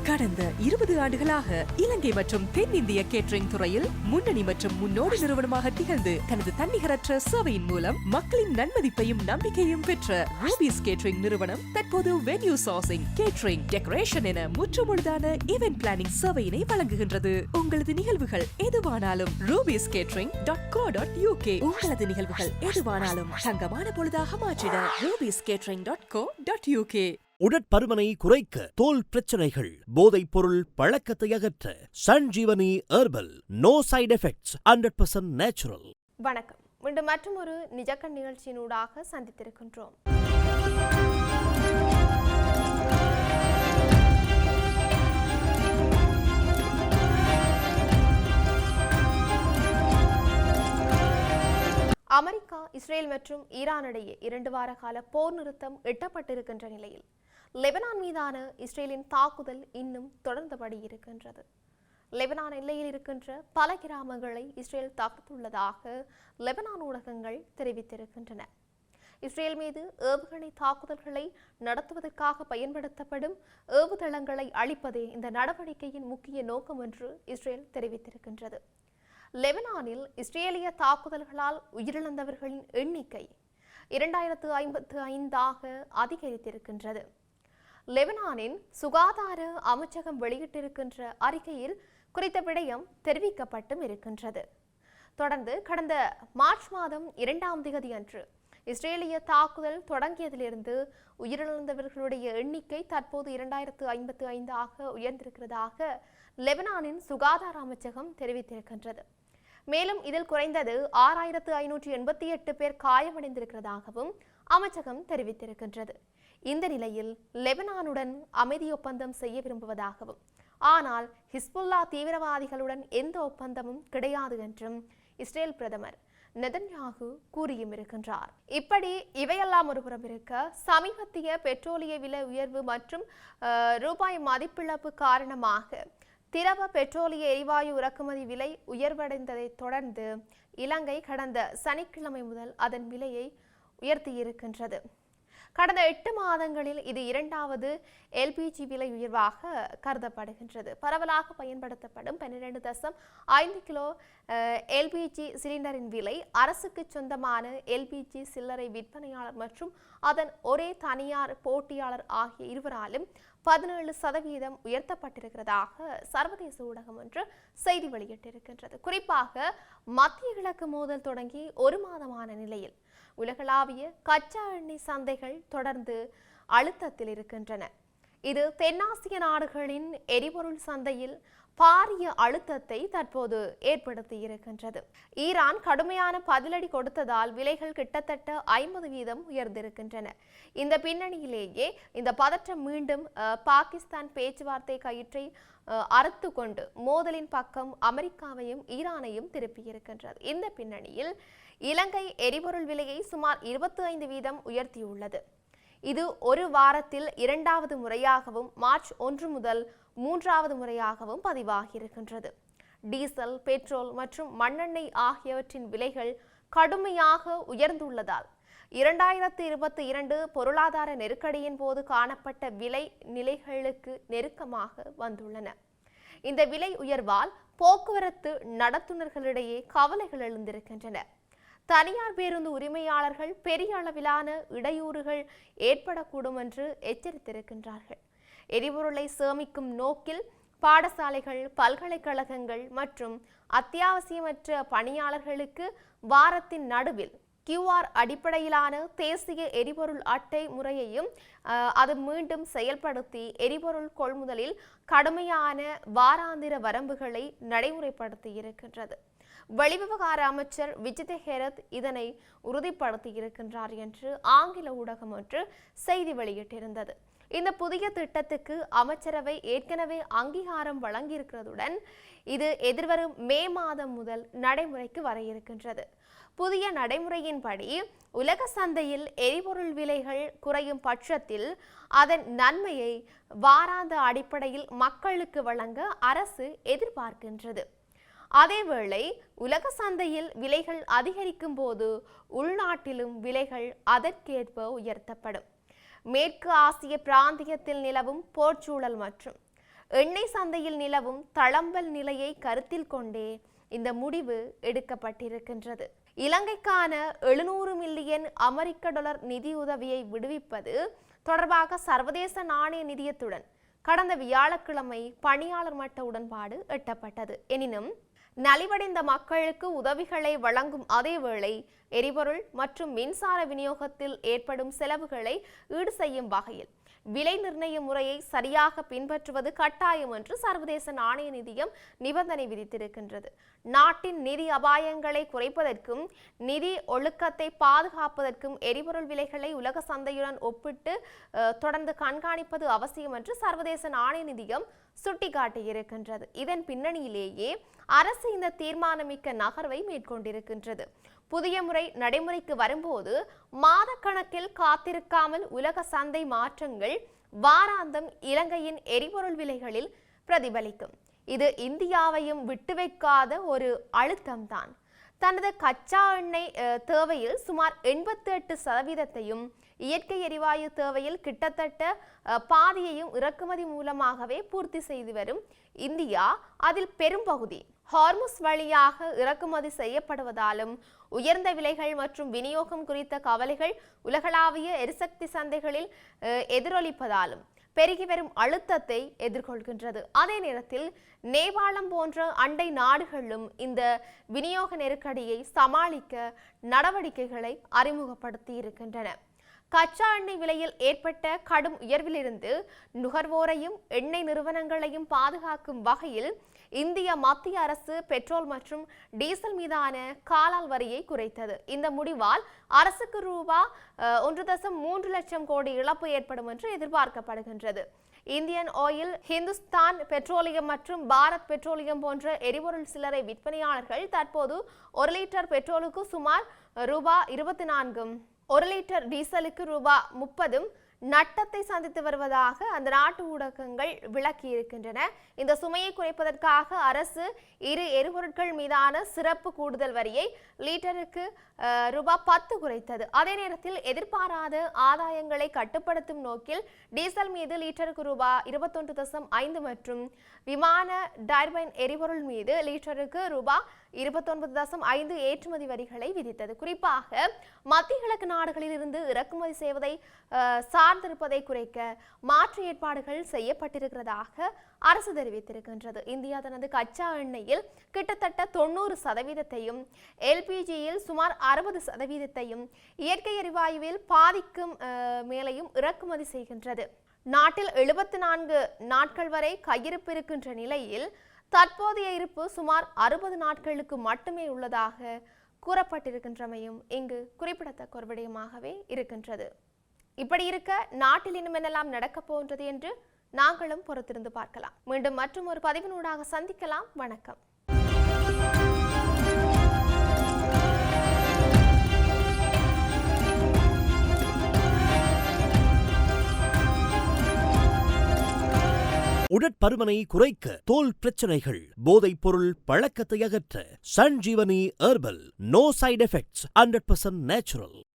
கடந்த 20 ஆண்டுகளாக இலங்கை மற்றும் தென்னிந்திய கேட்டரிங் துறையில் முன்னணி மற்றும் முன்னோடி நிறுவனமாக திகழ்ந்து தனது தன்னிகரற்ற சேவையின் மூலம் மக்களின் நன்மதிப்பையும் நம்பிக்கையும் பெற்ற ரூபீஸ் கேட்டரிங் நிறுவனம் தற்போது வென்யூ சோர்சிங், கேட்டரிங், டெக்கரேஷன் என முற்றுமுழுதான ஈவென்ட் பிளானிங் சேவையினை வழங்குகின்றது. உங்களது நிகழ்வுகள் எதுவானாலும் rubiescatering.co.uk உங்களது நிகழ்வுகள் எதுவானாலும் தங்கமான பொழுதாக மாற்றிட rubiescatering.co.uk. உடற்பருமனை குறைக்க, தோல் பிரச்சனைகள், போதைப் பொருள் பழக்கத்தை அகற்ற Sanjeevani herbal. No side effects, 100% natural. வணக்கம். மீண்டும் மற்றொரு நிஜக்கண் நிகழ்ச்சியினூடாக சந்தித்திருக்கின்றோம். அமெரிக்கா, இஸ்ரேல் மற்றும் ஈரான் இடையே 2 வார கால போர் நிறுத்தம் எட்டப்பட்டிருக்கின்ற நிலையில் லெபனான் மீதான இஸ்ரேலின் தாக்குதல் இன்னும் தொடர்ந்தபடி இருக்கின்றது. லெபனான் எல்லையில் இருக்கின்ற பல கிராமங்களை இஸ்ரேல் தாக்குத்துள்ளதாக லெபனான் ஊடகங்கள் தெரிவித்திருக்கின்றன. இஸ்ரேல் மீது ஏவுகணை தாக்குதல்களை நடத்துவதற்காக பயன்படுத்தப்படும் ஏவுதளங்களை அழிப்பதே இந்த நடவடிக்கையின் முக்கிய நோக்கம் என்று இஸ்ரேல் தெரிவித்திருக்கின்றது. லெபனானில் இஸ்ரேலிய தாக்குதல்களால் உயிரிழந்தவர்களின் எண்ணிக்கை 2055 அதிகரித்திருக்கின்றது. லெபனானின் சுகாதார அமைச்சகம் வெளியிட்டிருக்கின்ற அறிக்கையில் குறித்த விடயம் தெரிவிக்கப்பட்டும் இருக்கின்றது. தொடர்ந்து கடந்த மார்ச் மாதம் 2ஆம் தேதி அன்று இஸ்ரேலிய தாக்குதல் தொடங்கியதிலிருந்து உயிரிழந்தவர்களுடைய எண்ணிக்கை தற்போது 2055 உயர்ந்திருக்கிறதாக லெபனானின் சுகாதார அமைச்சகம் தெரிவித்திருக்கின்றது. மேலும் இதில் குறைந்தது 6588 பேர் காயமடைந்திருக்கிறதாகவும் அமைச்சகம் தெரிவித்திருக்கின்றது. இந்த நிலையில் லெபனானுடன் அமைதி ஒப்பந்தம் செய்ய விரும்புவதாகவும், ஆனால் ஹிஸ்புல்லா தீவிரவாதிகளுடன் எந்த ஒப்பந்தமும் கிடையாது என்றும் இஸ்ரேல் பிரதமர் நெதன்யாகு கூறியும் இருக்கின்றார். இப்படி இவையெல்லாம் ஒருபுறம் இருக்க, சமீபத்திய பெட்ரோலிய விலை உயர்வு மற்றும் ரூபாய் மதிப்பிழப்பு காரணமாக திரவ பெட்ரோலிய எரிவாயு இறக்குமதி விலை உயர்வடைந்ததை தொடர்ந்து இலங்கை கடந்த சனிக்கிழமை முதல் அதன் விலையை உயர்த்தியிருக்கின்றது. கடந்த 8 மாதங்களில் இது 2வது எல்பிஜி விலை உயர்வாக கருதப்படுகின்றது. பரவலாக பயன்படுத்தப்படும் 12.5 கிலோ எல்பிஜி சிலிண்டரின் விலை அரசுக்கு சொந்தமான எல்பிஜி சில்லறை விற்பனையாளர் மற்றும் அதன் ஒரே தனியார் போட்டியாளர் ஆகிய இருவராலும் 17% உயர்த்தப்பட்டிருக்கிறதாக சர்வதேச ஊடகம் ஒன்று செய்தி வெளியிட்டிருக்கின்றது. குறிப்பாக மத்திய கிழக்கு மோதல் தொடங்கி 1 மாதமான நிலையில் உலகளாவிய கச்சா எண்ணெய் சந்தைகள் தொடர்ந்து அழுத்தத்தில் இருக்கின்றன. இது தென்னாசிய நாடுகளின் எரிபொருள் சந்தையில் பாரிய அழுத்தத்தை தற்போது ஏற்படுத்தி இருக்கின்றது. ஈரான் கடுமையான பதிலடி கொடுத்ததால் விலைகள் கிட்டத்தட்ட 50% உயர்ந்திருக்கின்றன. இந்த பின்னணியிலேயே இந்த பதற்றம் மீண்டும் பாகிஸ்தான் பேச்சுவார்த்தை கயிற்றை அறுத்து கொண்டு மோதலின் பக்கம் அமெரிக்காவையும் ஈரானையும் திருப்பியிருக்கின்றது. இந்த பின்னணியில் இலங்கை எரிபொருள் விலையை சுமார் 25% உயர்த்தியுள்ளது. இது ஒரு வாரத்தில் 2வது முறையாகவும் மார்ச் 1 முதல் 3வது முறையாகவும் பதிவாகியிருக்கின்றது. டீசல், பெட்ரோல் மற்றும் மண்ணெண்ணெய் ஆகியவற்றின் விலைகள் கடுமையாக உயர்ந்துள்ளதால் 2022 பொருளாதார நெருக்கடியின் போது காணப்பட்ட விலை நிலைகளுக்கு நெருக்கமாக வந்துள்ளன. இந்த விலை உயர்வால் போக்குவரத்து நடத்துனர்களிடையே கவலைகள் எழுந்திருக்கின்றன. தனியார் பேருந்து உரிமையாளர்கள் பெரிய அளவிலான இடையூறுகள் ஏற்படக்கூடும் என்று எச்சரித்திருக்கின்றார்கள். எரிபொருளை சேமிக்கும் நோக்கில் பாடசாலைகள், பல்கலைக்கழகங்கள் மற்றும் அத்தியாவசியமற்ற பணியாளர்களுக்கு வாரத்தின் நடுவில் QR அடிப்படையிலான தேசிய எரிபொருள் அட்டை முறையையும் அது மீண்டும் செயல்படுத்தி எரிபொருள் கொள்முதலில் கடுமையான வாராந்திர வரம்புகளை நடைமுறைப்படுத்தி இருக்கின்றது. வெளிவிவகார அமைச்சர் விஜித ஹெரத் இதனை உறுதிப்படுத்தி இருக்கின்றார் என்று ஆங்கில ஊடகம் ஒன்று செய்தி வெளியிட்டிருந்தது. இந்த புதிய திட்டத்துக்கு அமைச்சரவை ஏற்கனவே அங்கீகாரம் வழங்கியிருக்கிறதுடன் இது எதிர்வரும் மே மாதம் முதல் நடைமுறைக்கு வர இருக்கின்றது. புதிய நடைமுறையின்படி உலக சந்தையில் எரிபொருள் விலைகள் குறையும் பட்சத்தில் அதன் நன்மையை வாராந்த அடிப்படையில் மக்களுக்கு வழங்க அரசு எதிர்பார்க்கின்றது. அதேவேளை உலக சந்தையில் விலைகள் அதிகரிக்கும் போது உள்நாட்டிலும் விலைகள் அதற்கேற்ப உயர்த்தப்படும். மேற்கு ஆசிய பிராந்தியத்தில் நிலவும் போர்ச்சூழல் மற்றும் எண்ணெய் சந்தையில் நிலவும் தளம்பல் நிலையை கருத்தில் கொண்டே இந்த முடிவு எடுக்கப்பட்டிருக்கின்றது. இலங்கைக்கான 700 மில்லியன் அமெரிக்க டாலர் நிதியுதவியை விடுவிப்பது தொடர்பாக சர்வதேச நாணய நிதியத்துடன் கடந்த வியாழக்கிழமை பணியாளர் மட்ட உடன்பாடு எட்டப்பட்டது. எனினும் நலிவடைந்த மக்களுக்கு உதவிகளை வழங்கும் அதேவேளை எரிபொருள் மற்றும் மின்சார விநியோகத்தில் ஏற்படும் செலவுகளை ஈடு செய்யும் வகையில் விலை நிர்ணய முறையை சரியாக பின்பற்றுவது கட்டாயம் என்று சர்வதேச நாணய நிதியம் நிபந்தனை விதித்திருக்கின்றது. நாட்டின் நிதி அபாயங்களை குறைப்பதற்கும் நிதி ஒழுக்கத்தை பாதுகாப்பதற்கும் எரிபொருள் விலைகளை உலக சந்தையுடன் ஒப்பிட்டு தொடர்ந்து கண்காணிப்பது அவசியம் என்று சர்வதேச நாணய நிதியம் சுட்டிக்காட்டியிருக்கின்றது. இதன் பின்னணியிலேயே அரசு இந்த தீர்மானமிக்க நகர்வை மேற்கொண்டிருக்கின்றது. புதிய முறை நடைமுறைக்கு வரும்போது மாதக்கணக்கில் காத்திருக்காமல் உலக சந்தை மாற்றங்கள் வாராந்தம் இலங்கையின் எரிபொருள் விலைகளில் பிரதிபலிக்கும். இது இந்தியாவையும் விட்டு வைக்காத ஒரு அழுத்தம்தான். தனது கச்சா எண்ணெய் தேவையில் சுமார் 88%, இயற்கை எரிவாயு தேவையில் கிட்டத்தட்ட பாதியையும் இறக்குமதி மூலமாகவே பூர்த்தி செய்து வரும் இந்தியா அதில் பெரும்பகுதி ஹார்முஸ் வழியாக இறக்குமதி செய்யப்படுவதாலும் உயர்ந்த விலைகள் மற்றும் விநியோகம் குறித்த கவலைகள் உலகளாவிய எரிசக்தி சந்தைகளில் எதிரொலிப்பதாலும் பெருகி வரும் அழுத்தத்தை எதிர்கொள்கின்றது. அதே நேரத்தில் நேபாளம் போன்ற அண்டை நாடுகளும் இந்த விநியோக நெருக்கடியை சமாளிக்க நடவடிக்கைகளை அறிமுகப்படுத்தி இருக்கின்றன. கச்சா எண்ணெய் விலையில் ஏற்பட்ட கடும் உயர்விலிருந்து நுகர்வோரையும் எண்ணெய் நிறுவனங்களையும் பாதுகாக்கும் வகையில் இந்திய மத்திய அரசு பெட்ரோல் மற்றும் டீசல் மீதான காலால் வரியை குறைத்தது. இந்த முடிவால் அரசுக்கு ரூபாய் 1.3 லட்சம் கோடி இழப்பு ஏற்படும் என்று எதிர்பார்க்கப்படுகின்றது. இந்தியன் ஆயில், ஹிந்துஸ்தான் பெட்ரோலியம் மற்றும் பாரத் பெட்ரோலியம் போன்ற எரிபொருள் சில்லறை விற்பனையாளர்கள் தற்போது 1 லிட்டர் பெட்ரோலுக்கு சுமார் ரூபாய் 24, 1 லிட்டர் டீசலுக்கு ரூபாய் 30 நட்டத்தை சந்தித்து வருவதாக அந்த நாட்டு ஊடகங்கள் விளக்கி இருக்கின்றன. இந்த சுமையை குறைப்பதற்காக அரசு இரு எரிபொருட்கள் மீதான சிறப்பு கூடுதல் வரியை லிட்டருக்கு ரூபாய் 10 குறைத்தது. அதே நேரத்தில் எதிர்பாராத ஆதாயங்களை கட்டுப்படுத்தும் நோக்கில் டீசல் மீது லிட்டருக்கு ரூபாய் 21.5 மற்றும் விமான டர்பைன் எரிபொருள் மீது லிட்டருக்கு ரூபாய் 29.5 ஏற்றுமதி வரிகளை விதித்தது. குறிப்பாக மத்திய கிழக்கு நாடுகளில் இருந்து இறக்குமதி செய்வதை சார்ந்திருப்பதை குறைக்க மாற்று ஏற்பாடுகள் செய்யப்பட்டிருக்கிறதாக அரசு தெரிவித்திருக்கின்றது. இந்தியா தனது கச்சா எண்ணெயில் கிட்டத்தட்ட 90%, எல்பிஜியில் சுமார் 60%, இயற்கை எரிவாயுவில் பாதிக்கும் மேலையும் இறக்குமதி செய்கின்றது. நாட்டில் 74 நாட்கள் வரை கையிருப்பு இருக்கின்ற நிலையில் தற்போதைய இருப்பு சுமார் 60 நாட்களுக்கு மட்டுமே உள்ளதாக கூறப்பட்டிருக்கின்றமையும் இங்கு குறிப்பிடத்தக்க ஒரு விடயமாகவே இருக்கின்றது. இப்படி இருக்க நாட்டில் இன்னும் என்னெல்லாம் நடக்கப் போகின்றது என்று நாங்களும் பொறுத்திருந்து பார்க்கலாம். மீண்டும் மற்றும் ஒரு பதிவினூடாக சந்திக்கலாம். வணக்கம். உடற்பருமனை குறைக்க, தோல் பிரச்சனைகள், போதைப் பொருள் பழக்கத்தை அகற்ற Sanjeevani herbal. No side effects, 100% natural.